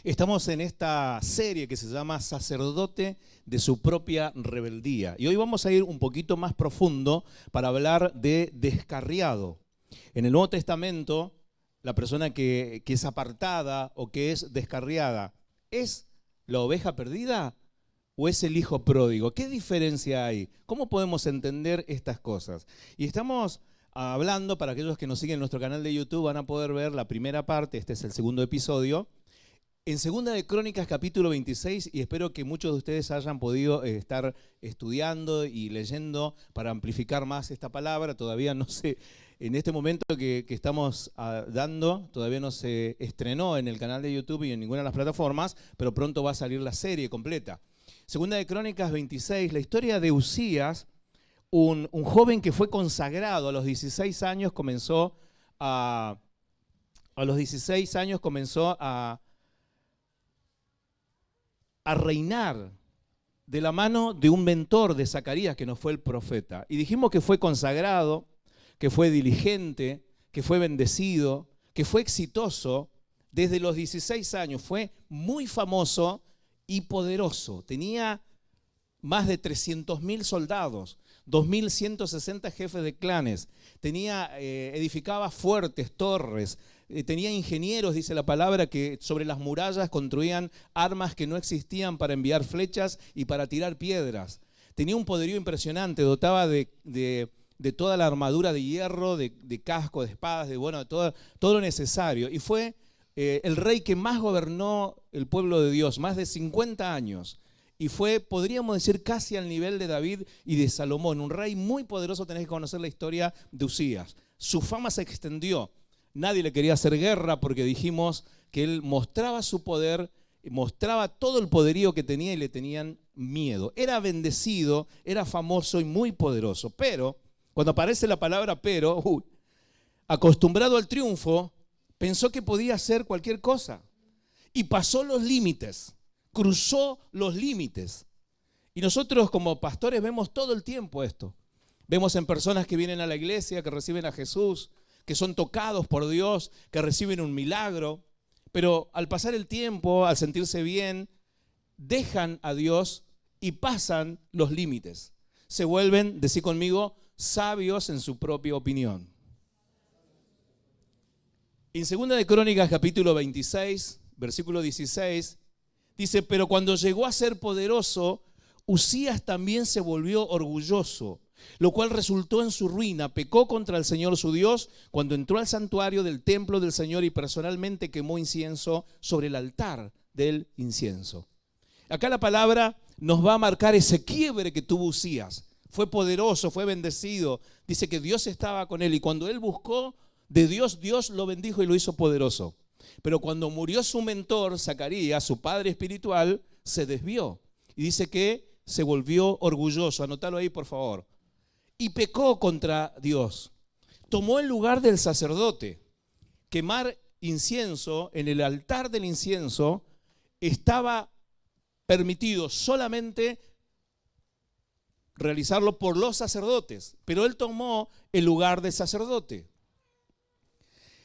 Estamos en esta serie que se llama Sacerdote de su propia rebeldía. Y hoy vamos a ir un poquito más profundo para hablar de descarriado. En el Nuevo Testamento, la persona que es apartada o que es descarriada, ¿es la oveja perdida o es el hijo pródigo? ¿Qué diferencia hay? ¿Cómo podemos entender estas cosas? Y estamos hablando, para aquellos que nos siguen en nuestro canal de YouTube, van a poder ver la primera parte, este es el segundo episodio, en Segunda de Crónicas, capítulo 26, y espero que muchos de ustedes hayan podido estar estudiando y leyendo para amplificar más esta palabra. Todavía no sé, en este momento que estamos dando, todavía no se estrenó en el canal de YouTube y en ninguna de las plataformas, pero pronto va a salir la serie completa. Segunda de Crónicas 26, la historia de Uzías, un joven que fue consagrado a los 16 años, comenzó a reinar de la mano de un mentor de Zacarías, que no fue el profeta. Y dijimos que fue consagrado, que fue diligente, que fue bendecido, que fue exitoso. Desde los 16 años fue muy famoso y poderoso. Tenía más de 300.000 soldados, 2.160 jefes de clanes. Edificaba fuertes, torres. Tenía ingenieros, dice la palabra, que sobre las murallas construían armas que no existían para enviar flechas y para tirar piedras. Tenía un poderío impresionante, dotaba de toda la armadura de hierro, de casco, de espadas, de todo lo necesario. Y fue el rey que más gobernó el pueblo de Dios, más de 50 años. Y fue, podríamos decir, casi al nivel de David y de Salomón. Un rey muy poderoso. Tenéis que conocer la historia de Uzías. Su fama se extendió. Nadie le quería hacer guerra porque dijimos que él mostraba su poder, mostraba todo el poderío que tenía y le tenían miedo. Era bendecido, era famoso y muy poderoso. Pero, cuando aparece la palabra pero, acostumbrado al triunfo, pensó que podía hacer cualquier cosa. Y pasó los límites, cruzó los límites. Y nosotros como pastores vemos todo el tiempo esto. Vemos en personas que vienen a la iglesia, que reciben a Jesús, que son tocados por Dios, que reciben un milagro, pero al pasar el tiempo, al sentirse bien, dejan a Dios y pasan los límites. Se vuelven, decí conmigo, sabios en su propia opinión. En Segunda de Crónicas, capítulo 26, versículo 16, dice, pero cuando llegó a ser poderoso, Uzías también se volvió orgulloso, lo cual resultó en su ruina. Pecó contra el Señor su Dios cuando entró al santuario del templo del Señor y personalmente quemó incienso sobre el altar del incienso. Acá la palabra nos va a marcar ese quiebre que tuvo Uzías. Fue poderoso, fue bendecido. Dice que Dios estaba con él y cuando él buscó de Dios, Dios lo bendijo y lo hizo poderoso. Pero cuando murió su mentor, Zacarías, su padre espiritual, se desvió. Y dice que se volvió orgulloso. Anótalo ahí, por favor. Y pecó contra Dios. Tomó el lugar del sacerdote. Quemar incienso en el altar del incienso estaba permitido solamente realizarlo por los sacerdotes. Pero él tomó el lugar del sacerdote.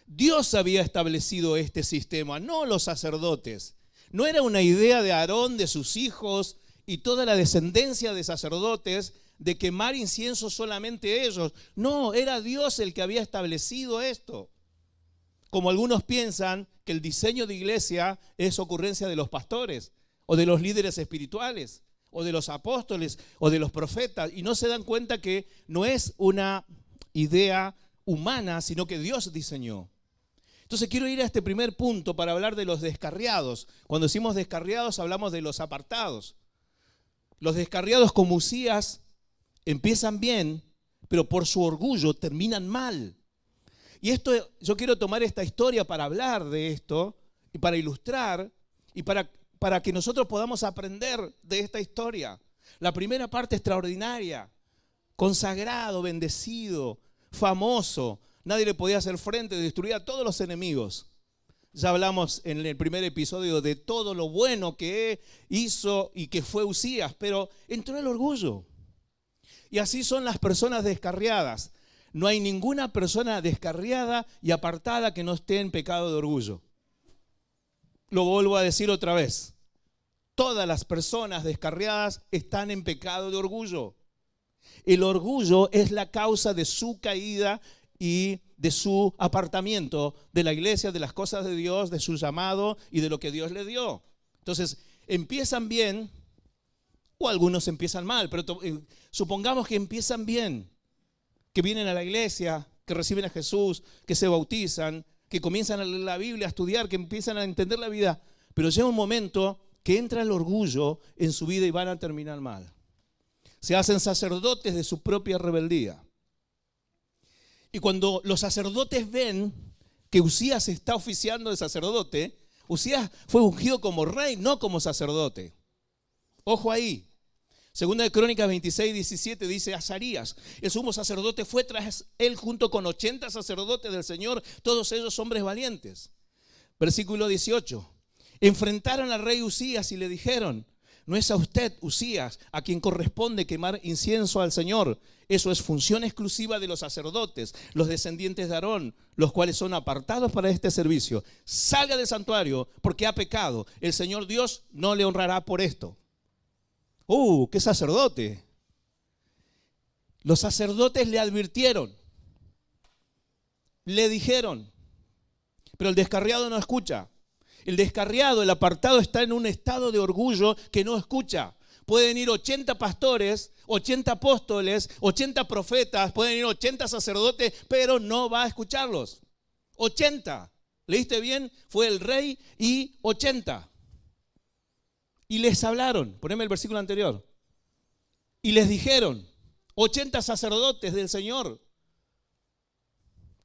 Dios había establecido este sistema, no los sacerdotes. No era una idea de Aarón, de sus hijos y toda la descendencia de sacerdotes de quemar incienso solamente ellos. No, era Dios el que había establecido esto. Como algunos piensan que el diseño de iglesia es ocurrencia de los pastores o de los líderes espirituales o de los apóstoles o de los profetas y no se dan cuenta que no es una idea humana, sino que Dios diseñó. Entonces quiero ir a este primer punto para hablar de los descarriados. Cuando decimos descarriados hablamos de los apartados. Los descarriados como Uzías empiezan bien, pero por su orgullo terminan mal. Y yo quiero tomar esta historia para hablar de esto y para ilustrar y para que nosotros podamos aprender de esta historia. La primera parte extraordinaria, consagrado, bendecido, famoso. Nadie le podía hacer frente, destruía a todos los enemigos. Ya hablamos en el primer episodio de todo lo bueno que hizo y que fue Uzías, pero entró el orgullo. Y así son las personas descarriadas. No hay ninguna persona descarriada y apartada que no esté en pecado de orgullo. Lo vuelvo a decir otra vez. Todas las personas descarriadas están en pecado de orgullo. El orgullo es la causa de su caída y de su apartamiento de la iglesia, de las cosas de Dios, de su llamado y de lo que Dios le dio. Entonces, empiezan bien o algunos empiezan mal, pero supongamos que empiezan bien, que vienen a la iglesia, que reciben a Jesús, que se bautizan, que comienzan a leer la Biblia, a estudiar, que empiezan a entender la vida, pero llega un momento que entra el orgullo en su vida y van a terminar mal. Se hacen sacerdotes de su propia rebeldía. Y cuando los sacerdotes ven que Uzías está oficiando de sacerdote, Uzías fue ungido como rey, no como sacerdote. Ojo ahí. Segunda de Crónicas 26, 17 dice: Azarías, el sumo sacerdote, fue tras él junto con 80 sacerdotes del Señor, todos ellos hombres valientes. Versículo 18. Enfrentaron al rey Uzías y le dijeron: no es a usted, Uzías, a quien corresponde quemar incienso al Señor. Eso es función exclusiva de los sacerdotes, los descendientes de Aarón, los cuales son apartados para este servicio. Salga del santuario porque ha pecado. El Señor Dios no le honrará por esto. ¡Qué sacerdote! Los sacerdotes le advirtieron, le dijeron, pero el descarriado no escucha. El descarriado, el apartado, está en un estado de orgullo que no escucha. Pueden ir 80 pastores, 80 apóstoles, 80 profetas, pueden ir 80 sacerdotes, pero no va a escucharlos. 80. ¿Leíste bien? Fue el rey y 80. Y les hablaron, poneme el versículo anterior. Y les dijeron, 80 sacerdotes del Señor,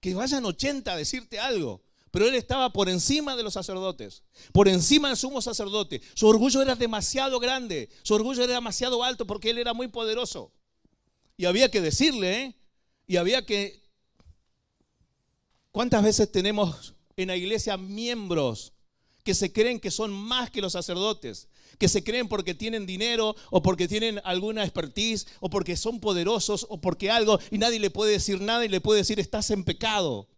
que vayan 80 a decirte algo. Pero él estaba por encima de los sacerdotes, por encima del sumo sacerdote. Su orgullo era demasiado grande, su orgullo era demasiado alto porque él era muy poderoso. Y había que decirle, y había que... ¿Cuántas veces tenemos en la iglesia miembros que se creen que son más que los sacerdotes? Que se creen porque tienen dinero o porque tienen alguna expertise o porque son poderosos o porque algo, y nadie le puede decir nada y le puede decir: estás en pecado.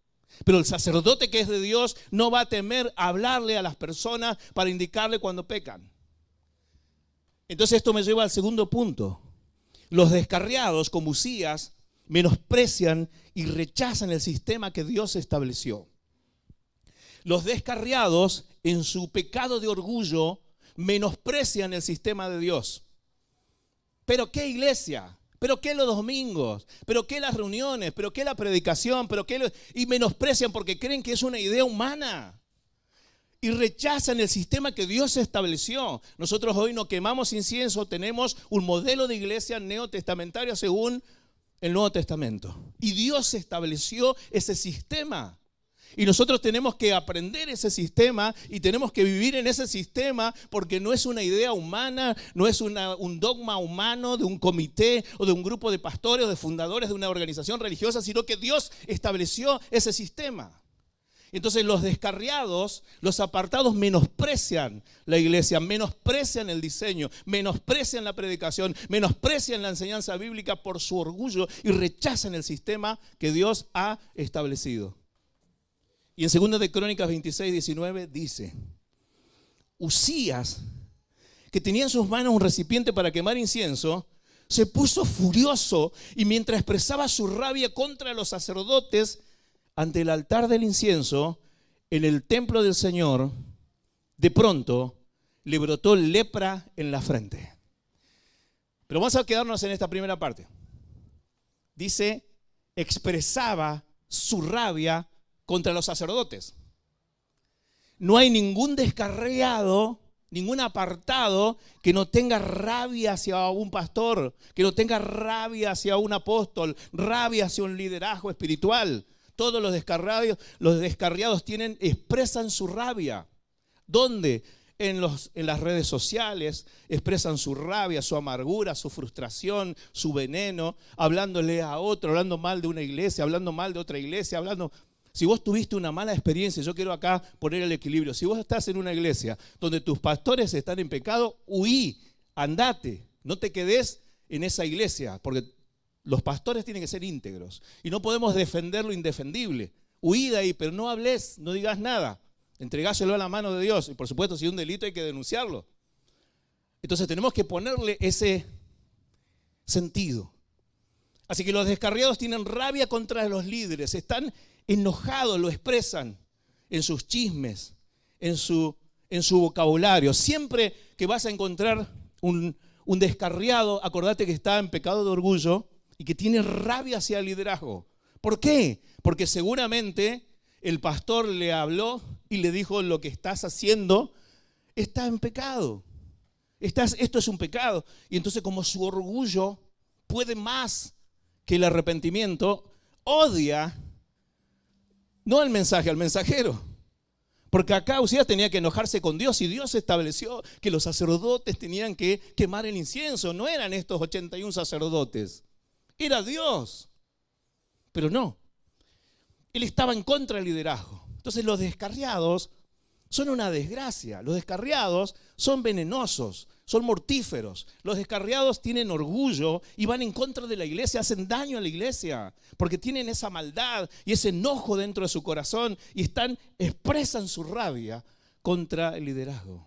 Pero el sacerdote que es de Dios no va a temer hablarle a las personas para indicarle cuando pecan. Entonces esto me lleva al segundo punto. Los descarriados, como Uzías, menosprecian y rechazan el sistema que Dios estableció. Los descarriados, en su pecado de orgullo, menosprecian el sistema de Dios. ¿Pero qué iglesia? ¿Pero qué los domingos? ¿Pero qué las reuniones? ¿Pero qué la predicación? Y menosprecian porque creen que es una idea humana. Y rechazan el sistema que Dios estableció. Nosotros hoy no quemamos incienso, tenemos un modelo de iglesia neotestamentaria según el Nuevo Testamento. Y Dios estableció ese sistema. Y nosotros tenemos que aprender ese sistema y tenemos que vivir en ese sistema, porque no es una idea humana, no es un dogma humano de un comité o de un grupo de pastores o de fundadores de una organización religiosa, sino que Dios estableció ese sistema. Entonces los descarriados, los apartados, menosprecian la iglesia, menosprecian el diseño, menosprecian la predicación, menosprecian la enseñanza bíblica por su orgullo y rechazan el sistema que Dios ha establecido. Y en 2 de Crónicas 26, 19 dice: Uzías, que tenía en sus manos un recipiente para quemar incienso, se puso furioso y mientras expresaba su rabia contra los sacerdotes ante el altar del incienso en el templo del Señor, de pronto le brotó lepra en la frente. Pero vamos a quedarnos en esta primera parte. Dice, expresaba su rabia contra los sacerdotes. No hay ningún descarriado, ningún apartado que no tenga rabia hacia un pastor, que no tenga rabia hacia un apóstol, rabia hacia un liderazgo espiritual. Todos los descarriados expresan su rabia. ¿Dónde? En las redes sociales expresan su rabia, su amargura, su frustración, su veneno, hablándole a otro, hablando mal de una iglesia, hablando mal de otra iglesia, hablando... Si vos tuviste una mala experiencia, yo quiero acá poner el equilibrio. Si vos estás en una iglesia donde tus pastores están en pecado, huí, andate, no te quedes en esa iglesia, porque los pastores tienen que ser íntegros y no podemos defender lo indefendible. Huí de ahí, pero no hables, no digas nada. Entregáselo a la mano de Dios. Y por supuesto, si hay un delito hay que denunciarlo. Entonces tenemos que ponerle ese sentido. Así que los descarriados tienen rabia contra los líderes, están enojados, lo expresan en sus chismes, en su vocabulario. Siempre que vas a encontrar un descarriado, acordate que está en pecado de orgullo y que tiene rabia hacia el liderazgo. ¿Por qué? Porque seguramente el pastor le habló y le dijo: lo que estás haciendo está en pecado. Esto es un pecado. Y entonces, como su orgullo puede más que el arrepentimiento, odia no al mensaje, al mensajero. Porque acá Usías tenía que enojarse con Dios y Dios estableció que los sacerdotes tenían que quemar el incienso. No eran estos 81 sacerdotes, era Dios. Pero no, él estaba en contra del liderazgo. Entonces los descarriados son una desgracia. Los descarriados son venenosos, son mortíferos. Los descarriados tienen orgullo y van en contra de la iglesia, hacen daño a la iglesia, porque tienen esa maldad y ese enojo dentro de su corazón y expresan su rabia contra el liderazgo.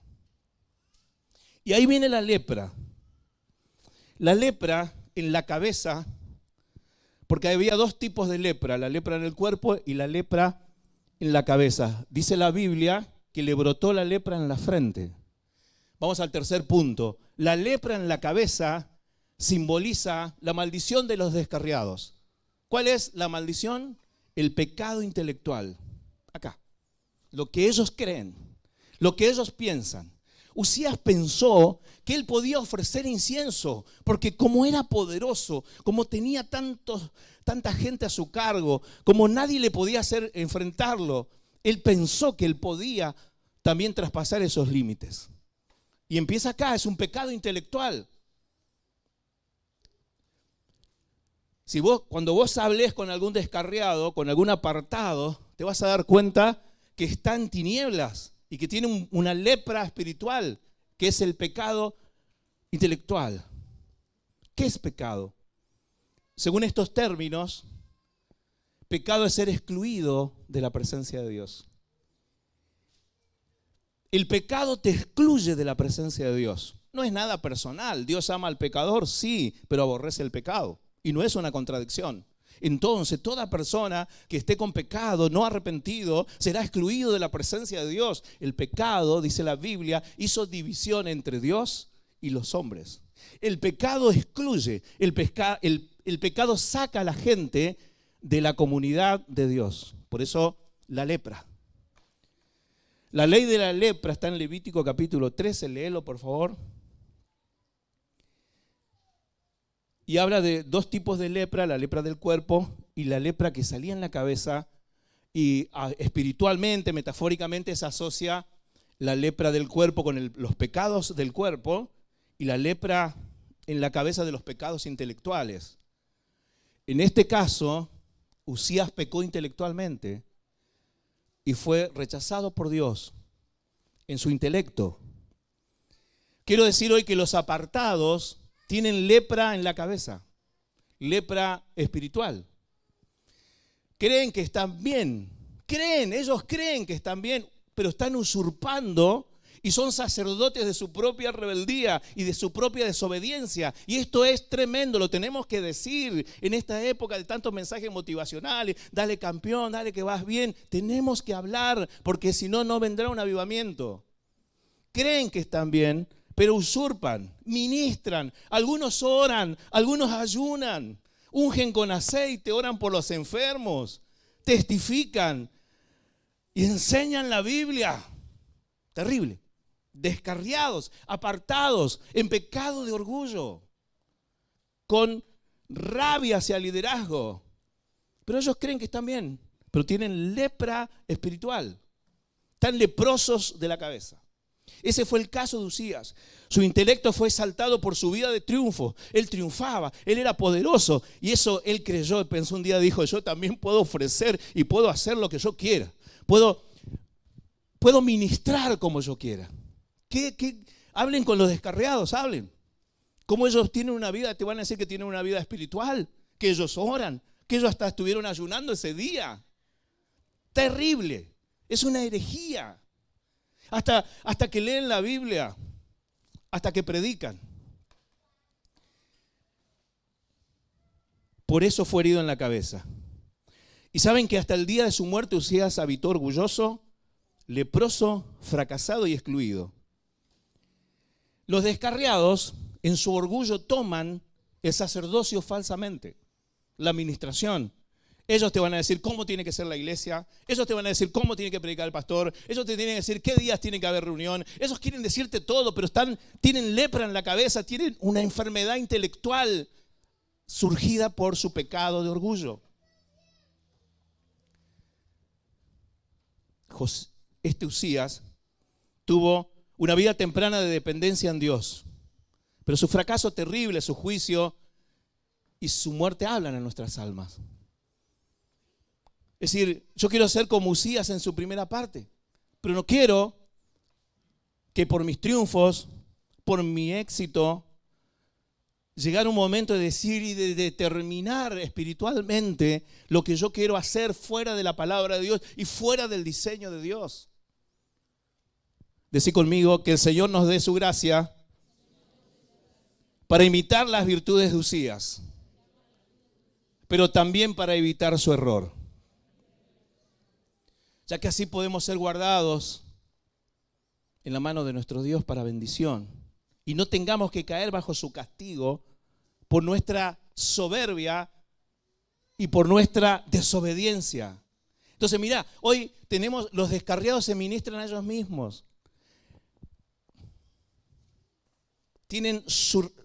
Y ahí viene la lepra. La lepra en la cabeza, porque había dos tipos de lepra, la lepra en el cuerpo y la lepra en la cabeza. Dice la Biblia que le brotó la lepra en la frente. Vamos al tercer punto. La lepra en la cabeza simboliza la maldición de los descarriados. ¿Cuál es la maldición? El pecado intelectual. Acá. Lo que ellos creen, lo que ellos piensan. Usías pensó que él podía ofrecer incienso, porque como era poderoso, como tenía tanta gente a su cargo, como nadie le podía hacer enfrentarlo, él pensó que él podía también traspasar esos límites. Y empieza acá, es un pecado intelectual. Cuando vos hables con algún descarriado, con algún apartado, te vas a dar cuenta que está en tinieblas y que tiene una lepra espiritual, que es el pecado intelectual. ¿Qué es pecado? Según estos términos, pecado es ser excluido de la presencia de Dios. El pecado te excluye de la presencia de Dios. No es nada personal. Dios ama al pecador, sí, pero aborrece el pecado. Y no es una contradicción. Entonces, toda persona que esté con pecado, no arrepentido, será excluido de la presencia de Dios. El pecado, dice la Biblia, hizo división entre Dios y los hombres. El pecado excluye, el pecado saca a la gente de la comunidad de Dios. Por eso, la lepra. La ley de la lepra está en Levítico capítulo 13, léelo por favor. Y habla de dos tipos de lepra, la lepra del cuerpo y la lepra que salía en la cabeza. Y espiritualmente, metafóricamente, se asocia la lepra del cuerpo con los pecados del cuerpo y la lepra en la cabeza de los pecados intelectuales. En este caso, Usías pecó intelectualmente y fue rechazado por Dios en su intelecto. Quiero decir hoy que los apartados tienen lepra en la cabeza, lepra espiritual. Creen que están bien, ellos creen que están bien, pero están usurpando y son sacerdotes de su propia rebeldía y de su propia desobediencia. Y esto es tremendo, lo tenemos que decir en esta época de tantos mensajes motivacionales. Dale campeón, dale que vas bien. Tenemos que hablar porque si no, no vendrá un avivamiento. Creen que están bien, pero usurpan, ministran. Algunos oran, algunos ayunan, ungen con aceite, oran por los enfermos, testifican y enseñan la Biblia. Terrible. Descarriados, apartados, en pecado de orgullo, con rabia hacia el liderazgo. Pero ellos creen que están bien, pero tienen lepra espiritual. Están leprosos de la cabeza. Ese fue el caso de Usías. Su intelecto fue exaltado por su vida de triunfo. Él triunfaba, él era poderoso. Y eso él creyó, pensó un día, dijo, yo también puedo ofrecer y puedo hacer lo que yo quiera. Puedo ministrar como yo quiera. Hablen con los descarriados, hablen. Cómo ellos tienen una vida, te van a decir que tienen una vida espiritual, que ellos oran, que ellos hasta estuvieron ayunando ese día. Terrible. Es una herejía. Hasta que leen la Biblia, hasta que predican. Por eso fue herido en la cabeza. Y saben que hasta el día de su muerte Usías habitó orgulloso, leproso, fracasado y excluido. Los descarriados en su orgullo toman el sacerdocio falsamente, la administración. Ellos te van a decir cómo tiene que ser la iglesia, ellos te van a decir cómo tiene que predicar el pastor, ellos te tienen que decir qué días tiene que haber reunión, ellos quieren decirte todo, pero tienen lepra en la cabeza, tienen una enfermedad intelectual surgida por su pecado de orgullo. Usías tuvo una vida temprana de dependencia en Dios, pero su fracaso terrible, su juicio y su muerte hablan en nuestras almas. Es decir, yo quiero ser como Usías en su primera parte, pero no quiero que por mis triunfos, por mi éxito, llegar un momento de decir y de determinar espiritualmente lo que yo quiero hacer fuera de la palabra de Dios y fuera del diseño de Dios. Decí conmigo que el Señor nos dé su gracia para imitar las virtudes de Usías, pero también para evitar su error. Ya que así podemos ser guardados en la mano de nuestro Dios para bendición y no tengamos que caer bajo su castigo por nuestra soberbia y por nuestra desobediencia. Entonces mira, hoy tenemos, los descarriados se ministran a ellos mismos. Tienen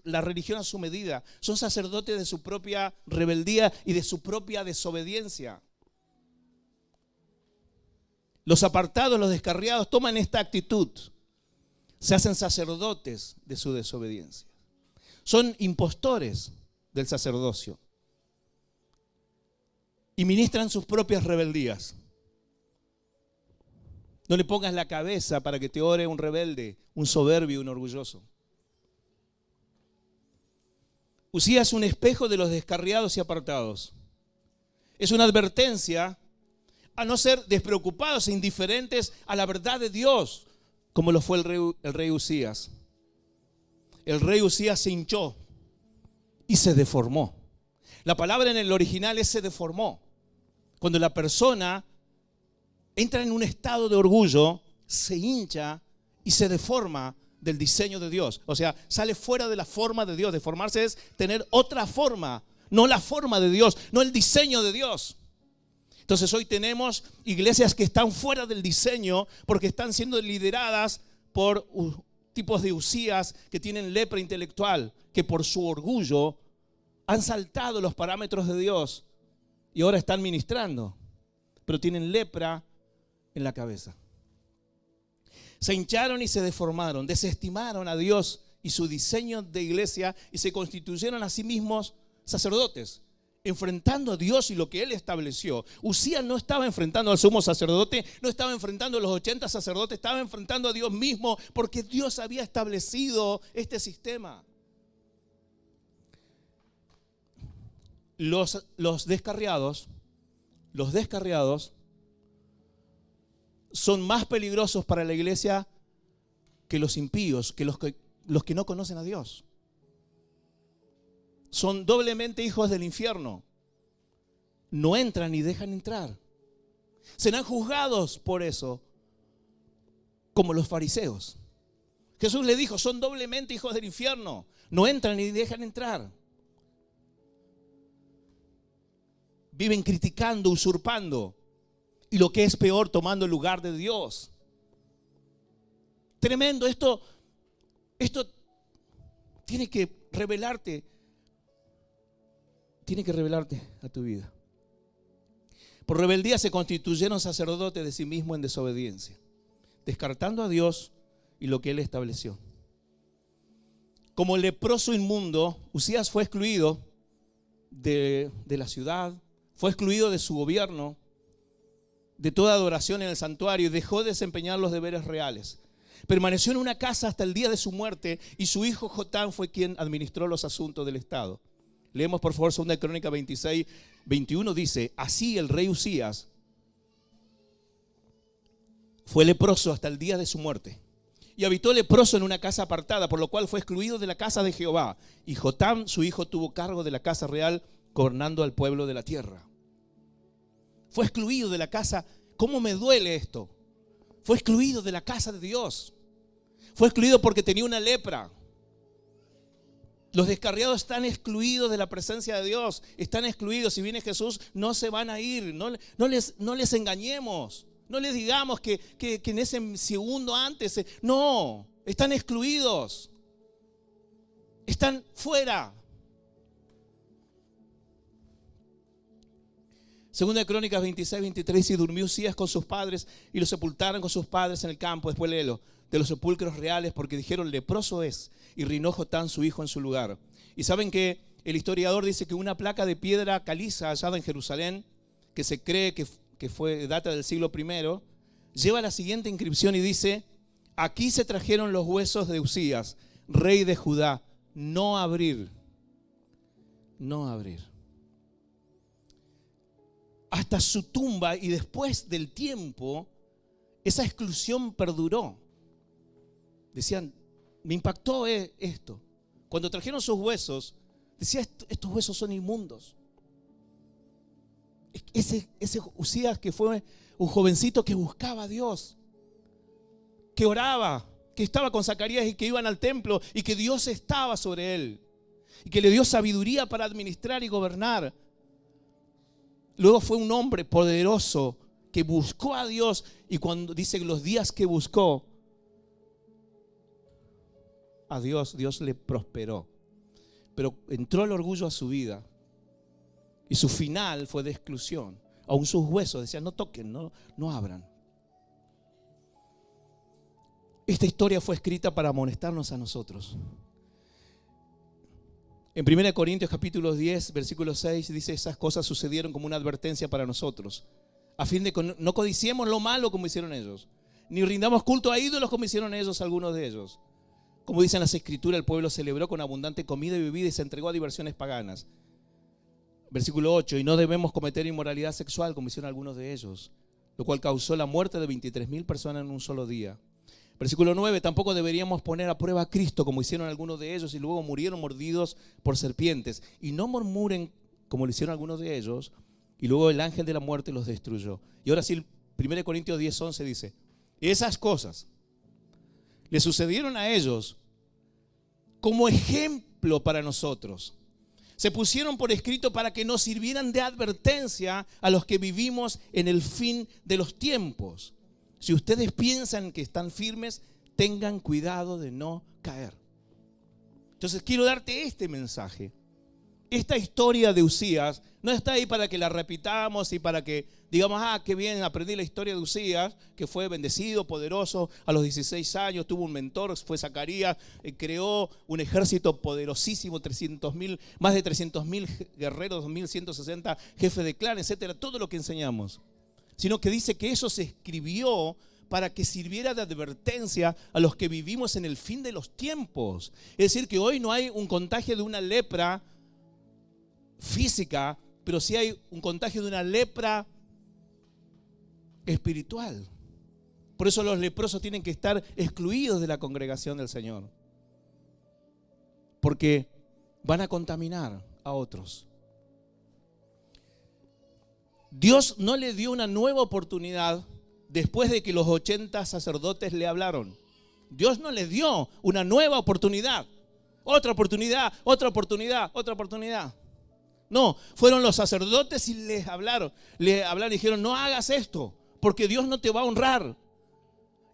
la religión a su medida. Son sacerdotes de su propia rebeldía y de su propia desobediencia. Los apartados, los descarriados toman esta actitud. Se hacen sacerdotes de su desobediencia. Son impostores del sacerdocio. Y ministran sus propias rebeldías. No le pongas la cabeza para que te ore un rebelde, un soberbio, un orgulloso. Usías es un espejo de los descarriados y apartados. Es una advertencia a no ser despreocupados e indiferentes a la verdad de Dios, como lo fue el rey Usías. El rey Usías se hinchó y se deformó. La palabra en el original es se deformó. Cuando la persona entra en un estado de orgullo, se hincha y se deforma del diseño de Dios. O sea, sale fuera de la forma de Dios. Deformarse es tener otra forma, no la forma de Dios, no el diseño de Dios. Entonces hoy tenemos iglesias que están fuera del diseño porque están siendo lideradas por tipos de Usías que tienen lepra intelectual, que por su orgullo han saltado los parámetros de Dios y ahora están ministrando, pero tienen lepra en la cabeza. Se hincharon y se deformaron, desestimaron a Dios y su diseño de iglesia y se constituyeron a sí mismos sacerdotes, enfrentando a Dios y lo que Él estableció. Usías no estaba enfrentando al sumo sacerdote, no estaba enfrentando a los 80 sacerdotes, estaba enfrentando a Dios mismo porque Dios había establecido este sistema. Los descarriados son más peligrosos para la iglesia que los impíos, que los que no conocen a Dios. Son doblemente hijos del infierno. No entran ni dejan entrar. Serán juzgados por eso, como los fariseos. Jesús le dijo, son doblemente hijos del infierno. No entran ni dejan entrar. Viven criticando, usurpando. Y lo que es peor, tomando el lugar de Dios. Tremendo. Esto tiene que revelarte. Tiene que revelarte a tu vida. Por rebeldía se constituyeron sacerdotes de sí mismos en desobediencia, descartando a Dios y lo que Él estableció. Como leproso inmundo, Usías fue excluido de la ciudad, fue excluido de su gobierno, de toda adoración en el santuario y dejó de desempeñar los deberes reales. Permaneció en una casa hasta el día de su muerte y su hijo Jotam fue quien administró los asuntos del Estado. Leemos por favor 2 Crónicas 26, 21 dice, así el rey Usías Fue leproso hasta el día de su muerte. Y habitó leproso en una casa apartada, por lo cual fue excluido de la casa de Jehová. Y Jotam, su hijo, tuvo cargo de la casa real, gobernando al pueblo de la tierra. Fue excluido de la casa. ¿Cómo me duele esto? Fue excluido de la casa de Dios. Fue excluido porque tenía una lepra. Los descarriados están excluidos de la presencia de Dios. Están excluidos. Si viene Jesús, no se van a ir. No les engañemos. No les digamos que en ese segundo antes. No, están excluidos. Están fuera. Segunda de Crónicas 26, 23. Y durmió Usías con sus padres y lo sepultaron con sus padres en el campo. Después léelo. De los sepulcros reales, porque dijeron: leproso es. Y reinó Jotam, su hijo, en su lugar. Y saben que el historiador dice que una placa de piedra caliza hallada en Jerusalén, que se cree que data del siglo I, lleva la siguiente inscripción y dice: aquí se trajeron los huesos de Usías, rey de Judá, no abrir. No abrir. Hasta su tumba, y después del tiempo, esa exclusión perduró. Decían, me impactó esto. Cuando trajeron sus huesos, decía, estos huesos son inmundos. Ese Usías, que fue un jovencito que buscaba a Dios, que oraba, que estaba con Zacarías y que iban al templo y que Dios estaba sobre él y que le dio sabiduría para administrar y gobernar. Luego fue un hombre poderoso que buscó a Dios, y cuando dice los días que buscó a Dios, Dios le prosperó. Pero entró el orgullo a su vida y su final fue de exclusión. Aún sus huesos decían: no toquen, no abran. Esta historia fue escrita para amonestarnos a nosotros. En 1 Corintios capítulo 10, versículo 6 dice: esas cosas sucedieron como una advertencia para nosotros, a fin de que no codiciemos lo malo como hicieron ellos, ni rindamos culto a ídolos como hicieron ellos, algunos de ellos. Como dicen las escrituras, el pueblo celebró con abundante comida y bebida y se entregó a diversiones paganas. Versículo 8: y no debemos cometer inmoralidad sexual como hicieron algunos de ellos, lo cual causó la muerte de 23,000 personas en un solo día. Versículo 9: tampoco deberíamos poner a prueba a Cristo como hicieron algunos de ellos y luego murieron mordidos por serpientes. Y no murmuren como lo hicieron algunos de ellos y luego el ángel de la muerte los destruyó. Y ahora sí, 1 Corintios 10, 11 dice: esas cosas le sucedieron a ellos como ejemplo para nosotros. Se pusieron por escrito para que nos sirvieran de advertencia a los que vivimos en el fin de los tiempos. Si ustedes piensan que están firmes, tengan cuidado de no caer. Entonces quiero darte este mensaje. Esta historia de Usías no está ahí para que la repitamos y para que digamos: qué bien, aprendí la historia de Usías, que fue bendecido, poderoso, a los 16 años, tuvo un mentor, fue Zacarías, creó un ejército poderosísimo, más de 300,000 guerreros, 2,160 jefes de clan, etcétera, todo lo que enseñamos. Sino que dice que eso se escribió para que sirviera de advertencia a los que vivimos en el fin de los tiempos. Es decir, que hoy no hay un contagio de una lepra física, pero sí hay un contagio de una lepra espiritual. Por eso los leprosos tienen que estar excluidos de la congregación del Señor, porque van a contaminar a otros. Dios no le dio una nueva oportunidad después de que los 80 sacerdotes le hablaron. Dios no le dio una nueva oportunidad. Otra oportunidad, otra oportunidad, otra oportunidad. No, fueron los sacerdotes y les hablaron y dijeron: no hagas esto, porque Dios no te va a honrar.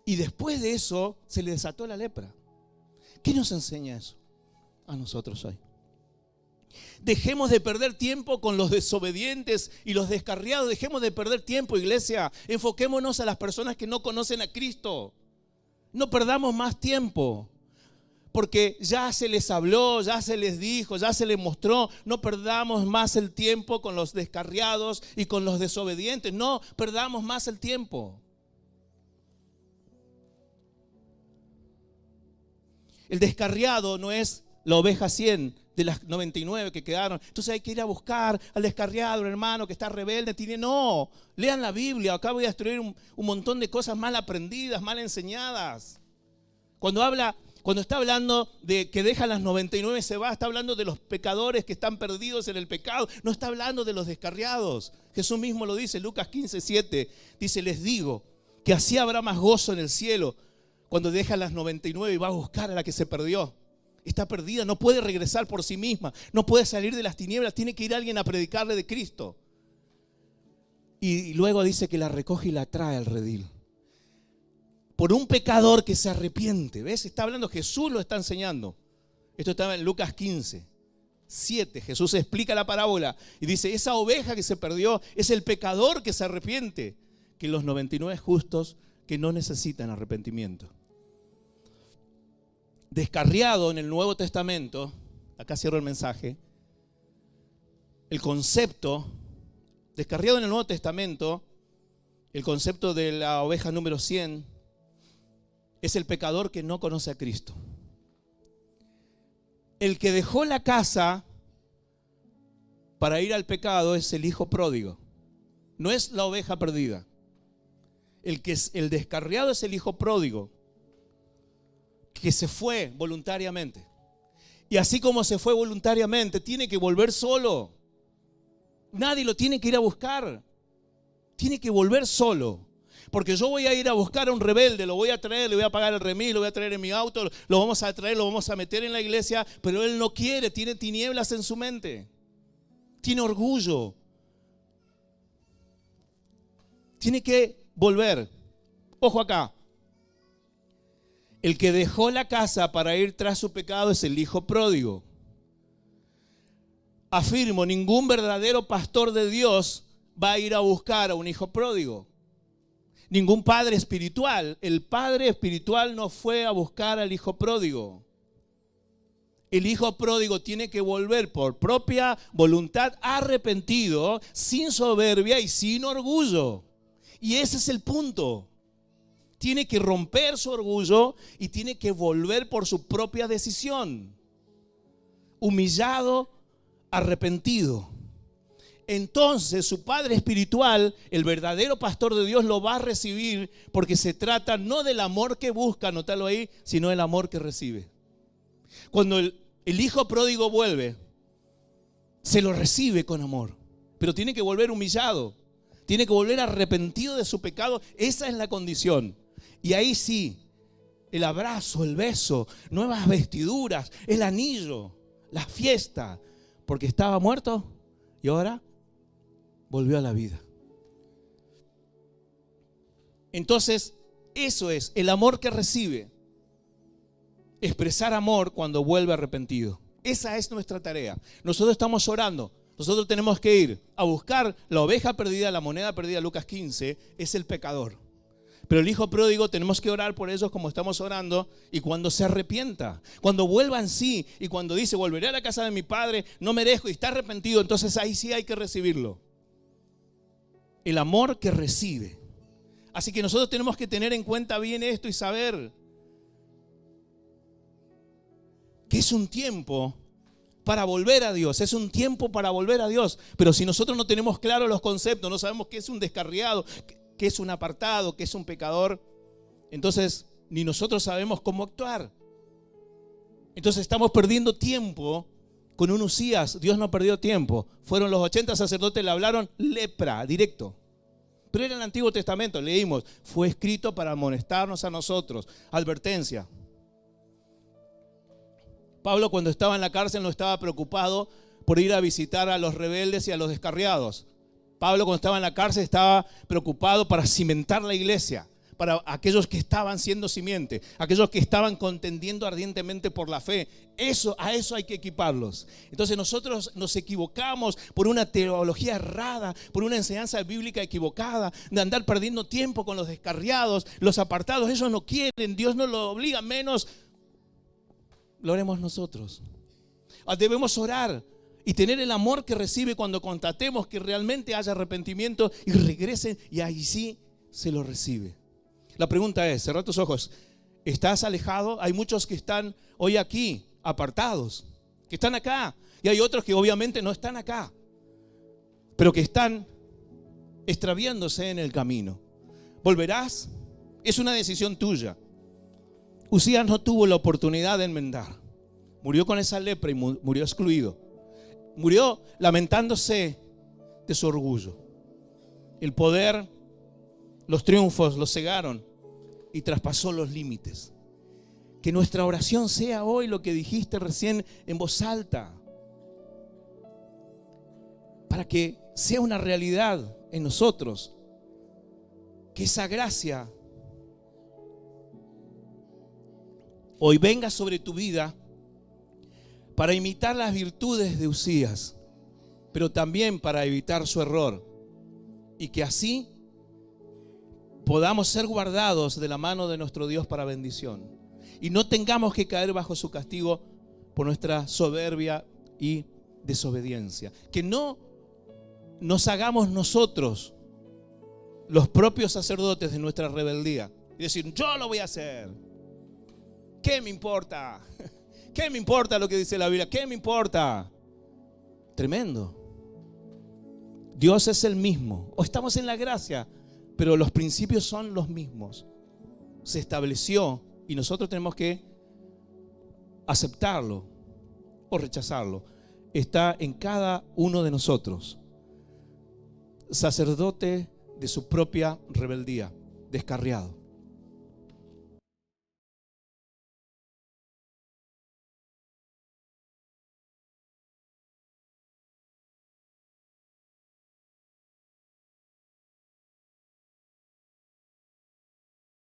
Y después de eso se le desató la lepra. ¿Qué nos enseña eso a nosotros hoy? Dejemos de perder tiempo con los desobedientes y los descarriados. Dejemos de perder tiempo, iglesia. Enfoquémonos a las personas que no conocen a Cristo. No perdamos más tiempo, porque ya se les habló, ya se les dijo, ya se les mostró. No perdamos más el tiempo con los descarriados y con los desobedientes. No perdamos más el tiempo. El descarriado no es la oveja 100 de las 99 que quedaron. Entonces hay que ir a buscar al descarriado, al hermano que está rebelde. No, lean la Biblia. Acá voy a destruir un montón de cosas mal aprendidas, mal enseñadas. Cuando está hablando de que deja las 99 y se va, está hablando de los pecadores que están perdidos en el pecado. No está hablando de los descarriados. Jesús mismo lo dice, Lucas 15:7. Dice, les digo que así habrá más gozo en el cielo cuando deja las 99 y va a buscar a la que se perdió. Está perdida, no puede regresar por sí misma, no puede salir de las tinieblas, tiene que ir alguien a predicarle de Cristo. Y luego dice que la recoge y la trae al redil. Por un pecador que se arrepiente. ¿Ves? Está hablando, Jesús lo está enseñando. Esto estaba en Lucas 15:7. Jesús explica la parábola y dice, esa oveja que se perdió es el pecador que se arrepiente, que los 99 justos que no necesitan arrepentimiento. Descarriado en el Nuevo Testamento, acá cierro el mensaje, el concepto, descarriado en el Nuevo Testamento, el concepto de la oveja número 100, es el pecador que no conoce a Cristo. El que dejó la casa para ir al pecado es el hijo pródigo, no es la oveja perdida. El descarriado es el hijo pródigo, que se fue voluntariamente. Y así como se fue voluntariamente, tiene que volver solo. Nadie lo tiene que ir a buscar. Tiene que volver solo. Porque yo voy a ir a buscar a un rebelde, lo voy a traer, le voy a pagar el remis, lo voy a traer en mi auto, lo vamos a traer, lo vamos a meter en la iglesia, pero él no quiere, tiene tinieblas en su mente. Tiene orgullo. Tiene que volver. Ojo acá. El que dejó la casa para ir tras su pecado es el hijo pródigo. Afirmo, ningún verdadero pastor de Dios va a ir a buscar a un hijo pródigo. Ningún padre espiritual. El padre espiritual no fue a buscar al hijo pródigo. El hijo pródigo tiene que volver por propia voluntad, arrepentido, sin soberbia y sin orgullo. Y ese es el punto. Tiene que romper su orgullo y tiene que volver por su propia decisión. Humillado, arrepentido. Entonces su padre espiritual, el verdadero pastor de Dios, lo va a recibir porque se trata no del amor que busca, anótalo ahí, sino del amor que recibe. Cuando el hijo pródigo vuelve, se lo recibe con amor, pero tiene que volver humillado, tiene que volver arrepentido de su pecado. Esa es la condición. Y ahí sí, el abrazo, el beso, nuevas vestiduras, el anillo, la fiesta, porque estaba muerto y ahora volvió a la vida. Entonces, eso es el amor que recibe. Expresar amor cuando vuelve arrepentido. Esa es nuestra tarea. Nosotros estamos orando. Nosotros tenemos que ir a buscar la oveja perdida, la moneda perdida. Lucas 15 es el pecador. Pero el hijo pródigo tenemos que orar por ellos como estamos orando, y cuando se arrepienta, cuando vuelva en sí y cuando dice volveré a la casa de mi padre, no merezco, y está arrepentido, entonces ahí sí hay que recibirlo. El amor que recibe. Así que nosotros tenemos que tener en cuenta bien esto y saber que es un tiempo para volver a Dios, es un tiempo para volver a Dios. Pero si nosotros no tenemos claros los conceptos, no sabemos qué es un descarriado, qué es un apartado, qué es un pecador, entonces ni nosotros sabemos cómo actuar. Entonces estamos perdiendo tiempo con un Usías. Dios no perdió tiempo. Fueron los 80 sacerdotes, le hablaron lepra, directo. Pero era el Antiguo Testamento, leímos, fue escrito para amonestarnos a nosotros. Advertencia. Pablo, cuando estaba en la cárcel, no estaba preocupado por ir a visitar a los rebeldes y a los descarriados. Pablo, cuando estaba en la cárcel, estaba preocupado para cimentar la iglesia, para aquellos que estaban siendo simiente, aquellos que estaban contendiendo ardientemente por la fe. A eso hay que equiparlos. Entonces nosotros nos equivocamos por una teología errada, por una enseñanza bíblica equivocada, de andar perdiendo tiempo con los descarriados, los apartados. Ellos no quieren, Dios no lo obliga, menos lo haremos nosotros. Debemos orar y tener el amor que recibe cuando constatemos que realmente haya arrepentimiento y regresen, y ahí sí se lo recibe. La pregunta es, cerra tus ojos, ¿estás alejado? Hay muchos que están hoy aquí apartados, que están acá. Y hay otros que obviamente no están acá, pero que están extraviándose en el camino. ¿Volverás? Es una decisión tuya. Uzías no tuvo la oportunidad de enmendar. Murió con esa lepra y murió excluido. Murió lamentándose de su orgullo. El poder, los triunfos lo cegaron y traspasó los límites. Que nuestra oración sea hoy lo que dijiste recién en voz alta, para que sea una realidad en nosotros, que esa gracia hoy venga sobre tu vida para imitar las virtudes de Uzías, pero también para evitar su error, y que así podamos ser guardados de la mano de nuestro Dios para bendición y no tengamos que caer bajo su castigo por nuestra soberbia y desobediencia. Que no nos hagamos nosotros los propios sacerdotes de nuestra rebeldía y decir, yo lo voy a hacer. ¿Qué me importa? ¿Qué me importa lo que dice la Biblia? ¿Qué me importa? Tremendo. Dios es el mismo. O estamos en la gracia, pero los principios son los mismos. Se estableció y nosotros tenemos que aceptarlo o rechazarlo. Está en cada uno de nosotros. Sacerdote de su propia rebeldía, descarriado.